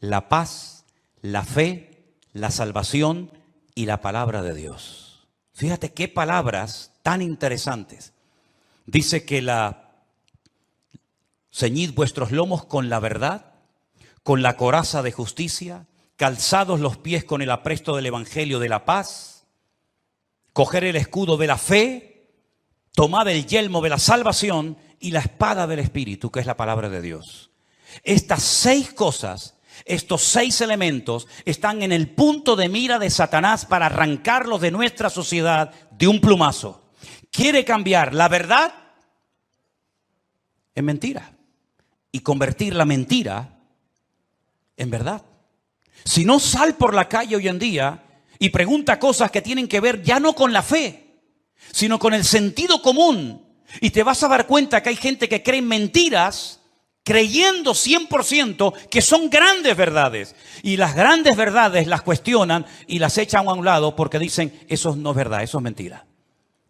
Speaker 1: la paz, la fe, la salvación y la palabra de Dios. Fíjate qué palabras tan interesantes. Dice que ceñid vuestros lomos con la verdad, con la coraza de justicia, calzados los pies con el apresto del evangelio de la paz, coger el escudo de la fe, tomad el yelmo de la salvación y la espada del Espíritu, que es la palabra de Dios. Estas 6 cosas, estos 6 elementos están en el punto de mira de Satanás para arrancarlos de nuestra sociedad de un plumazo. Quiere cambiar la verdad en mentira y convertir la mentira en verdad. Si no, sal por la calle hoy en día y pregunta cosas que tienen que ver ya no con la fe, sino con el sentido común. Y te vas a dar cuenta que hay gente que cree en mentiras creyendo 100% que son grandes verdades. Y las grandes verdades las cuestionan y las echan a un lado porque dicen, eso no es verdad, eso es mentira.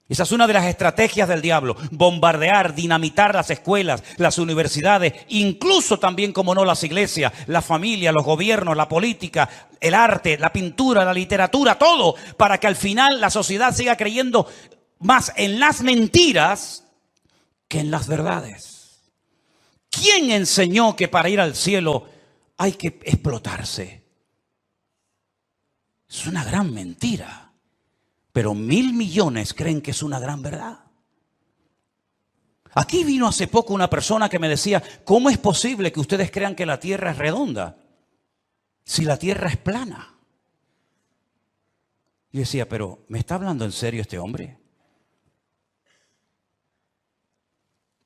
Speaker 1: Esa es una de las estrategias del diablo, bombardear, dinamitar las escuelas, las universidades, incluso también, como no, las iglesias, la familia, los gobiernos, la política, el arte, la pintura, la literatura, todo, para que al final la sociedad siga creyendo más en las mentiras que en las verdades. ¿Quién enseñó que para ir al cielo hay que explotarse? Es una gran mentira. Pero 1.000 millones creen que es una gran verdad. Aquí vino hace poco una persona que me decía, ¿cómo es posible que ustedes crean que la tierra es redonda si la tierra es plana? Y decía, pero ¿me está hablando en serio este hombre?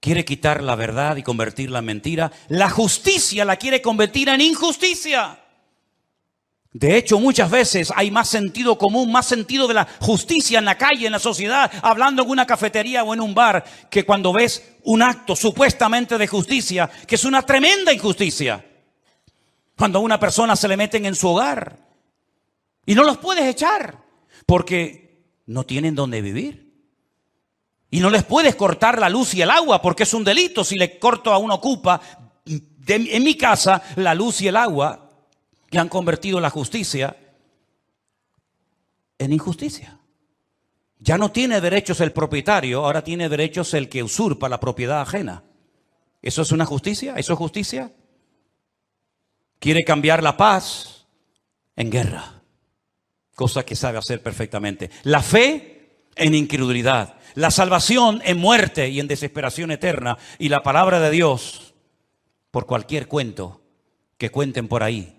Speaker 1: Quiere quitar la verdad y convertirla en mentira. La justicia la quiere convertir en injusticia. De hecho, muchas veces hay más sentido común, más sentido de la justicia en la calle, en la sociedad, hablando en una cafetería o en un bar, que cuando ves un acto supuestamente de justicia, que es una tremenda injusticia. Cuando a una persona se le meten en su hogar y no los puedes echar porque no tienen dónde vivir. Y no les puedes cortar la luz y el agua porque es un delito si le corto a un ocupa en mi casa la luz y el agua, y han convertido la justicia en injusticia. Ya no tiene derechos el propietario, ahora tiene derechos el que usurpa la propiedad ajena. ¿Eso es una justicia? ¿Eso es justicia? Quiere cambiar la paz en guerra, cosa que sabe hacer perfectamente. La fe en incredulidad, la salvación en muerte y en desesperación eterna, y la palabra de Dios por cualquier cuento que cuenten por ahí,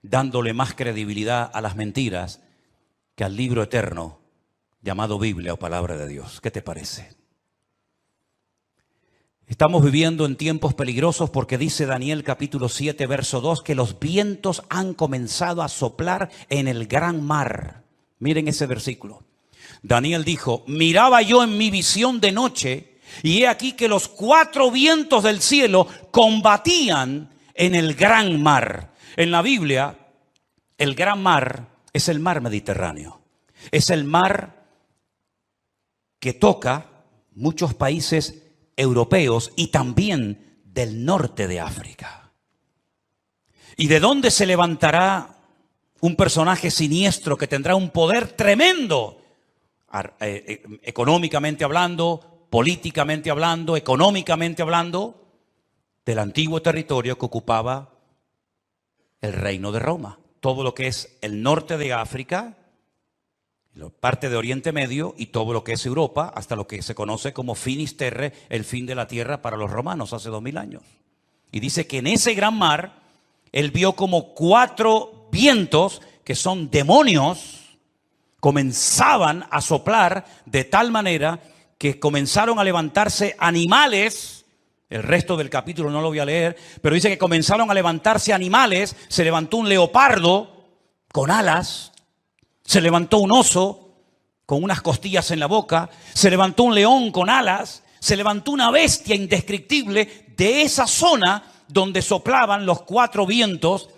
Speaker 1: dándole más credibilidad a las mentiras que al libro eterno llamado Biblia o palabra de Dios. ¿Qué te parece? Estamos viviendo en tiempos peligrosos porque dice Daniel capítulo 7, verso 2, que los vientos han comenzado a soplar en el gran mar. Miren ese versículo. Daniel dijo, miraba yo en mi visión de noche y he aquí que los 4 vientos del cielo combatían en el gran mar. En la Biblia, el gran mar es el mar Mediterráneo. Es el mar que toca muchos países europeos y también del norte de África. ¿Y de dónde se levantará un personaje siniestro que tendrá un poder tremendo? Económicamente hablando, políticamente hablando, económicamente hablando, del antiguo territorio que ocupaba el reino de Roma. Todo lo que es el norte de África, parte de Oriente Medio y todo lo que es Europa, hasta lo que se conoce como Finis Terrae, el fin de la tierra para los romanos hace 2000 años. Y dice que en ese gran mar, él vio como 4 vientos, que son demonios, comenzaban a soplar de tal manera que comenzaron a levantarse animales. El resto del capítulo no lo voy a leer, pero dice que comenzaron a levantarse animales. Se levantó un leopardo con alas, se levantó un oso con unas costillas en la boca, se levantó un león con alas, se levantó una bestia indescriptible de esa zona donde soplaban los 4 vientos.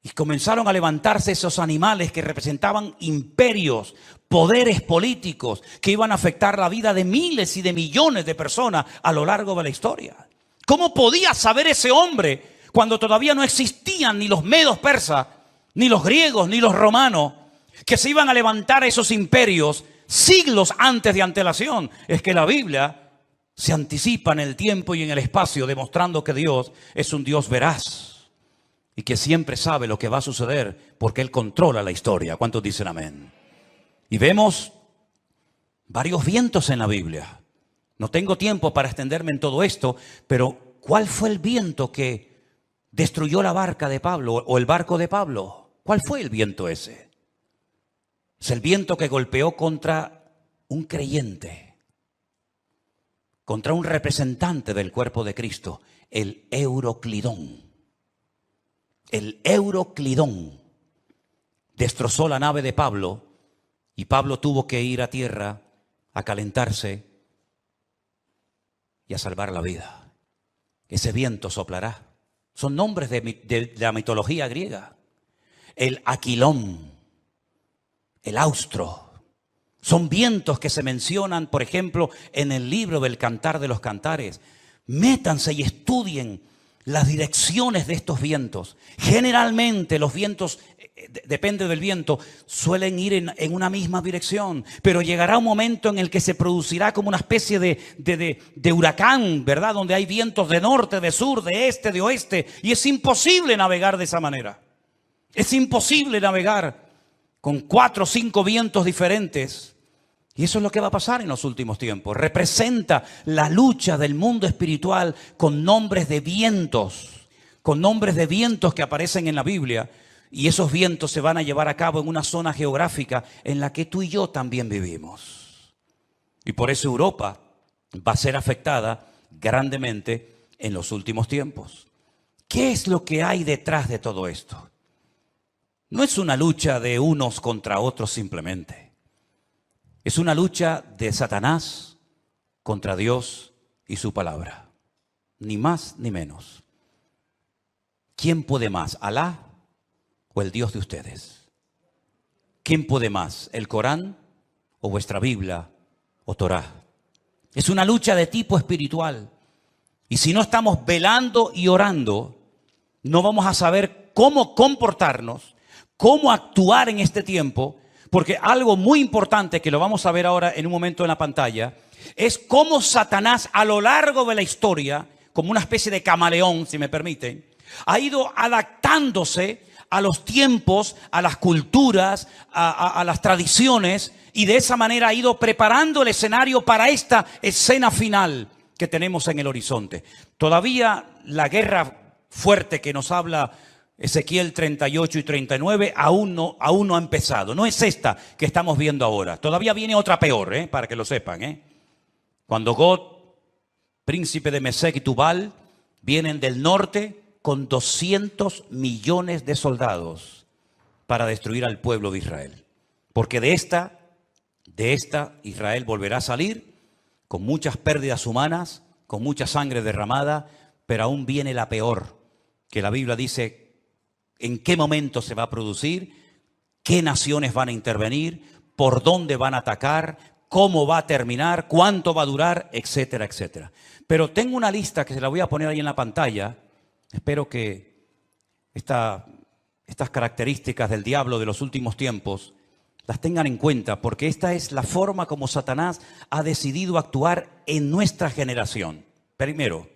Speaker 1: Y comenzaron a levantarse esos animales que representaban imperios, poderes políticos que iban a afectar la vida de miles y de millones de personas a lo largo de la historia. ¿Cómo podía saber ese hombre cuando todavía no existían ni los medos persas, ni los griegos, ni los romanos, que se iban a levantar esos imperios siglos antes de antelación? Es que la Biblia se anticipa en el tiempo y en el espacio, demostrando que Dios es un Dios veraz y que siempre sabe lo que va a suceder porque Él controla la historia. ¿Cuántos dicen amén? Y vemos varios vientos en la Biblia. No tengo tiempo para extenderme en todo esto, pero ¿cuál fue el viento que destruyó la barca de Pablo o el barco de Pablo? ¿Cuál fue el viento ese? Es el viento que golpeó contra un creyente, contra un representante del cuerpo de Cristo, el Euroclidón. El Euroclidón destrozó la nave de Pablo y Pablo tuvo que ir a tierra a calentarse y a salvar la vida. Ese viento soplará. Son nombres de la mitología griega. El Aquilón, el Austro. Son vientos que se mencionan, por ejemplo, en el libro del Cantar de los Cantares. Métanse y estudien las direcciones de estos vientos. Generalmente los vientos, depende del viento, suelen ir en una misma dirección, pero llegará un momento en el que se producirá como una especie de huracán, ¿verdad? Donde hay vientos de norte, de sur, de este, de oeste, y es imposible navegar de esa manera. Es imposible navegar con 4 o 5 vientos diferentes. Y eso es lo que va a pasar en los últimos tiempos. Representa la lucha del mundo espiritual con nombres de vientos que aparecen en la Biblia. Y esos vientos se van a llevar a cabo en una zona geográfica en la que tú y yo también vivimos. Y por eso Europa va a ser afectada grandemente en los últimos tiempos. ¿Qué es lo que hay detrás de todo esto? No es una lucha de unos contra otros simplemente. Es una lucha de Satanás contra Dios y su palabra. Ni más ni menos. ¿Quién puede más? ¿Alá o el Dios de ustedes? ¿Quién puede más? ¿El Corán o vuestra Biblia o Torá? Es una lucha de tipo espiritual. Y si no estamos velando y orando, no vamos a saber cómo comportarnos, cómo actuar en este tiempo, porque algo muy importante que lo vamos a ver ahora en un momento en la pantalla, es cómo Satanás a lo largo de la historia, como una especie de camaleón, si me permiten, ha ido adaptándose a los tiempos, a las culturas, a las tradiciones, y de esa manera ha ido preparando el escenario para esta escena final que tenemos en el horizonte. Todavía la guerra fuerte que nos habla Ezequiel 38 y 39 aún no ha empezado. No es esta que estamos viendo ahora. Todavía viene otra peor, para que lo sepan. Cuando Gog, príncipe de Mesec y Tubal, vienen del norte con 200 millones de soldados para destruir al pueblo de Israel. Porque de esta Israel volverá a salir con muchas pérdidas humanas, con mucha sangre derramada, pero aún viene la peor, que la Biblia dice en qué momento se va a producir, qué naciones van a intervenir, por dónde van a atacar, cómo va a terminar, cuánto va a durar, etcétera, etcétera. Pero tengo una lista que se la voy a poner ahí en la pantalla. Espero que estas características del diablo de los últimos tiempos las tengan en cuenta, porque esta es la forma como Satanás ha decidido actuar en nuestra generación. Primero,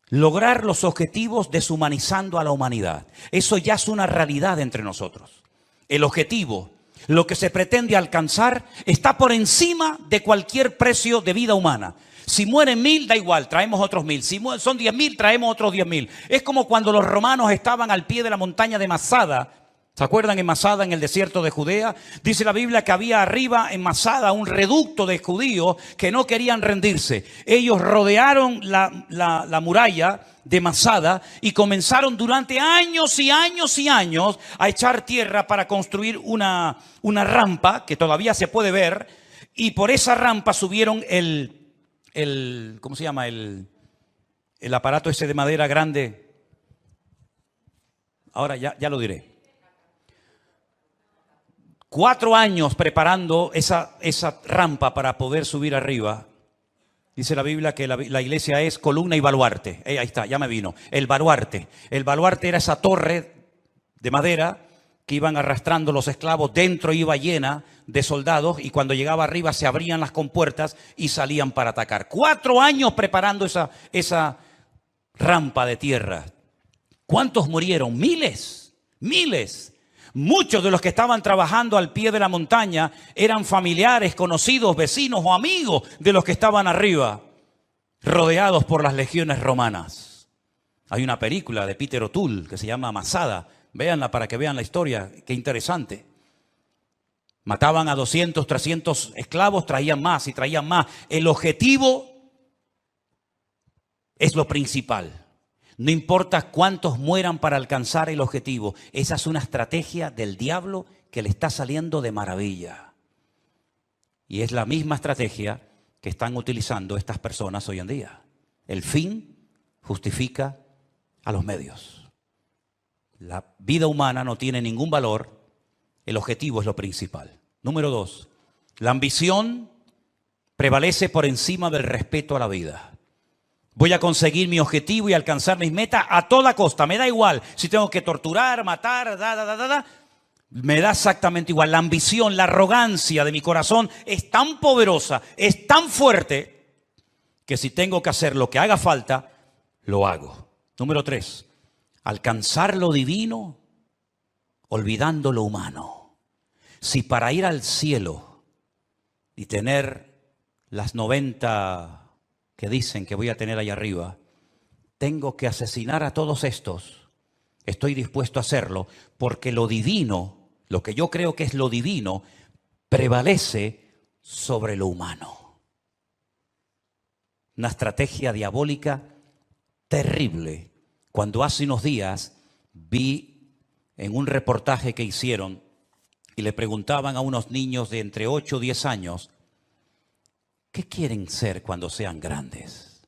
Speaker 1: lograr los objetivos deshumanizando a la humanidad. Eso ya es una realidad entre nosotros. El objetivo, lo que se pretende alcanzar, está por encima de cualquier precio de vida humana. Si mueren 1000, da igual, traemos otros 1000. Si son 10.000, traemos otros 10.000. Es como cuando los romanos estaban al pie de la montaña de Masada. ¿Se acuerdan en Masada, en el desierto de Judea? Dice la Biblia que había arriba en Masada un reducto de judíos que no querían rendirse. Ellos rodearon la muralla de Masada y comenzaron durante años y años y años a echar tierra para construir una rampa que todavía se puede ver, y por esa rampa subieron ¿cómo se llama? El aparato ese de madera grande. Ahora ya lo diré. 4 años preparando esa rampa para poder subir arriba. Dice la Biblia que la iglesia es columna y baluarte. Ahí está, ya me vino. El baluarte. El baluarte era esa torre de madera que iban arrastrando los esclavos. Dentro iba llena de soldados y cuando llegaba arriba se abrían las compuertas y salían para atacar. 4 años preparando esa rampa de tierra. ¿Cuántos murieron? Miles, miles. Muchos de los que estaban trabajando al pie de la montaña eran familiares, conocidos, vecinos o amigos de los que estaban arriba, rodeados por las legiones romanas. Hay una película de Peter O'Toole que se llama Masada. Véanla para que vean la historia, qué interesante. Mataban a 200, 300 esclavos, traían más y traían más. El objetivo es lo principal. No importa cuántos mueran para alcanzar el objetivo. Esa es una estrategia del diablo que le está saliendo de maravilla. Y es la misma estrategia que están utilizando estas personas hoy en día. El fin justifica a los medios. La vida humana no tiene ningún valor. El objetivo es lo principal. Número 2. La ambición prevalece por encima del respeto a la vida. Voy a conseguir mi objetivo y alcanzar mis metas a toda costa. Me da igual si tengo que torturar, matar, me da exactamente igual. La ambición, la arrogancia de mi corazón es tan poderosa, es tan fuerte, que si tengo que hacer lo que haga falta, lo hago. Número 3. Alcanzar lo divino olvidando lo humano. Si para ir al cielo y tener las 90 que dicen que voy a tener allá arriba, tengo que asesinar a todos estos, estoy dispuesto a hacerlo, porque lo divino, lo que yo creo que es lo divino, prevalece sobre lo humano. Una estrategia diabólica terrible. Cuando hace unos días vi en un reportaje que hicieron y le preguntaban a unos niños de entre 8 o 10 años, ¿qué quieren ser cuando sean grandes?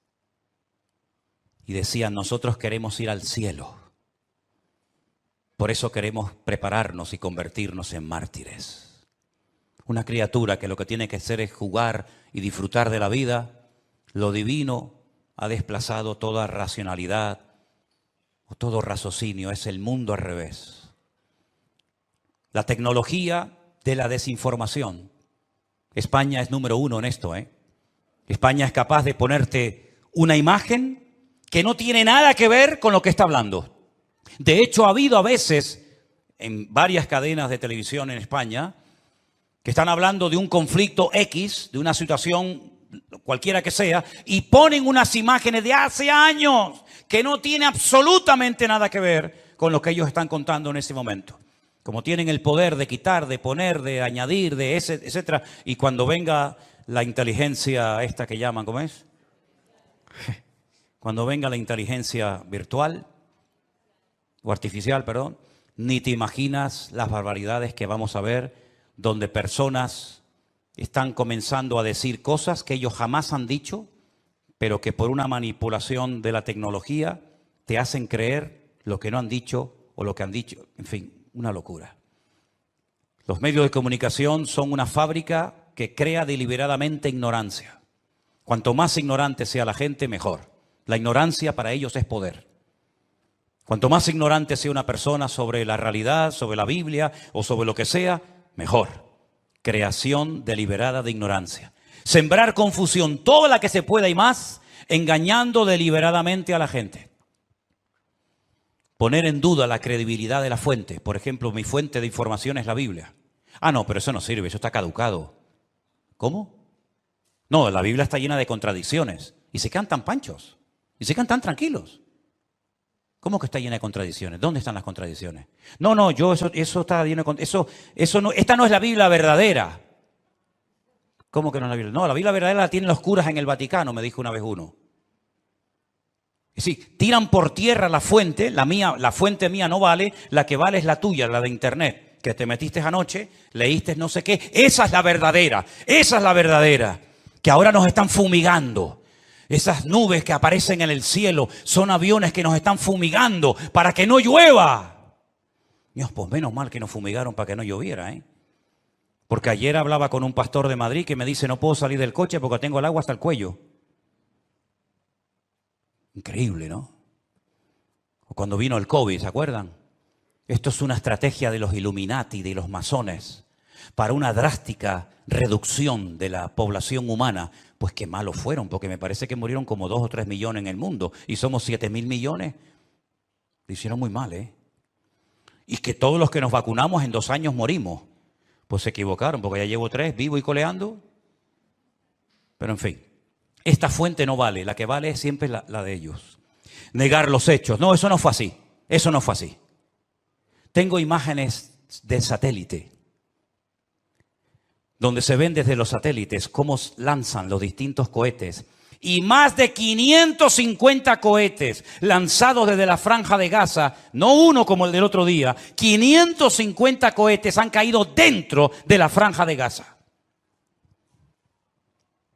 Speaker 1: Y decían, nosotros queremos ir al cielo. Por eso queremos prepararnos y convertirnos en mártires. Una criatura que lo que tiene que hacer es jugar y disfrutar de la vida. Lo divino ha desplazado toda racionalidad o todo raciocinio, es el mundo al revés. La tecnología de la desinformación. España es número 1 en esto, España es capaz de ponerte una imagen que no tiene nada que ver con lo que está hablando. De hecho, ha habido a veces en varias cadenas de televisión en España que están hablando de un conflicto X, de una situación cualquiera que sea, y ponen unas imágenes de hace años que no tiene absolutamente nada que ver con lo que ellos están contando en ese momento. Como tienen el poder de quitar, de poner, de añadir, de ese, etcétera, y cuando venga la inteligencia esta que llaman, ¿cómo es? Cuando venga la inteligencia virtual o artificial, perdón, ni te imaginas las barbaridades que vamos a ver donde personas están comenzando a decir cosas que ellos jamás han dicho, pero que por una manipulación de la tecnología te hacen creer lo que no han dicho o lo que han dicho. En fin, una locura. Los medios de comunicación son una fábrica que crea deliberadamente ignorancia. Cuanto más ignorante sea la gente, mejor. La ignorancia para ellos es poder. Cuanto más ignorante sea una persona sobre la realidad, sobre la Biblia o sobre lo que sea, mejor. Creación deliberada de ignorancia. Sembrar confusión, toda la que se pueda y más, engañando deliberadamente a la gente. Poner en duda la credibilidad de la fuente. Por ejemplo, mi fuente de información es la Biblia. Ah, no, pero eso no sirve, eso está caducado. ¿Cómo? No, la Biblia está llena de contradicciones. Y se quedan tan panchos. Y se quedan tan tranquilos. ¿Cómo que está llena de contradicciones? ¿Dónde están las contradicciones? No, eso está lleno de esta no es la Biblia verdadera. ¿Cómo que no es la Biblia? No, la Biblia verdadera la tienen los curas en el Vaticano, me dijo una vez uno. Es decir, tiran por tierra la fuente, la fuente mía no vale, la que vale es la tuya, la de internet, que te metiste anoche, leíste no sé qué. Esa es la verdadera, que ahora nos están fumigando. Esas nubes que aparecen en el cielo son aviones que nos están fumigando para que no llueva. Dios, pues menos mal que nos fumigaron para que no lloviera, Porque ayer hablaba con un pastor de Madrid que me dice, no puedo salir del coche porque tengo el agua hasta el cuello. Increíble, ¿no? O cuando vino el COVID, ¿se acuerdan? Esto es una estrategia de los Illuminati, de los masones, para una drástica reducción de la población humana. Pues qué malos fueron, porque me parece que murieron como 2 o 3 millones en el mundo y somos 7.000 millones. Lo hicieron muy mal, Y que todos los que nos vacunamos en 2 años morimos. Pues se equivocaron, porque ya llevo 3, vivo y coleando. Pero en fin, esta fuente no vale, la que vale siempre es la de ellos. Negar los hechos. No, eso no fue así. Eso no fue así. Tengo imágenes del satélite, donde se ven desde los satélites cómo lanzan los distintos cohetes. Y más de 550 cohetes lanzados desde la Franja de Gaza, no uno como el del otro día, 550 cohetes han caído dentro de la Franja de Gaza.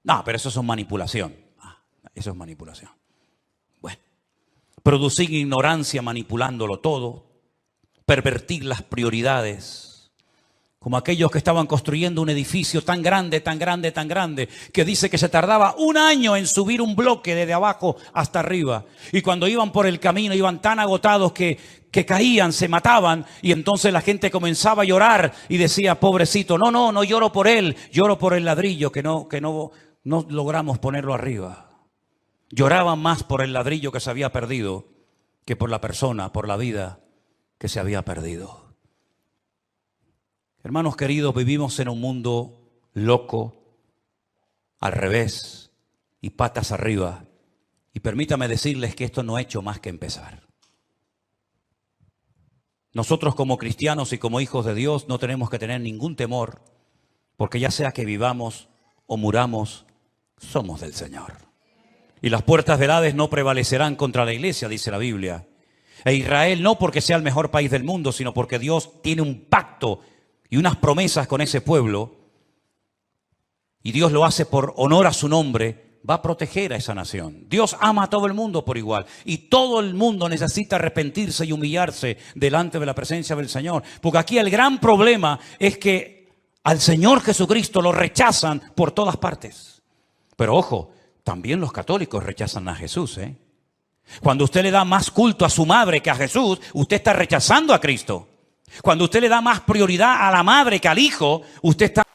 Speaker 1: No, pero eso es manipulación. Eso es manipulación. Bueno, producir ignorancia manipulándolo todo, pervertir las prioridades. Como aquellos que estaban construyendo un edificio tan grande, que dice que se tardaba 1 año en subir un bloque desde abajo hasta arriba. Y cuando iban por el camino iban tan agotados que caían, se mataban. Y entonces la gente comenzaba a llorar y decía, pobrecito, no lloro por él, lloro por el ladrillo que no logramos ponerlo arriba. Lloraban más por el ladrillo que se había perdido que por la persona, por la vida que se había perdido. Hermanos queridos, vivimos en un mundo loco, al revés y patas arriba. Y permítame decirles que esto no ha hecho más que empezar. Nosotros como cristianos y como hijos de Dios no tenemos que tener ningún temor, porque ya sea que vivamos o muramos, somos del Señor. Y las puertas del Hades no prevalecerán contra la iglesia, dice la Biblia. E Israel no porque sea el mejor país del mundo, sino porque Dios tiene un pacto y unas promesas con ese pueblo, y Dios lo hace por honor a su nombre, va a proteger a esa nación. Dios ama a todo el mundo por igual, y todo el mundo necesita arrepentirse y humillarse delante de la presencia del Señor, porque aquí el gran problema es que al Señor Jesucristo lo rechazan por todas partes. Pero ojo, también los católicos rechazan a Jesús, Cuando usted le da más culto a su madre que a Jesús, usted está rechazando a Cristo. Cuando usted le da más prioridad a la madre que al hijo, usted está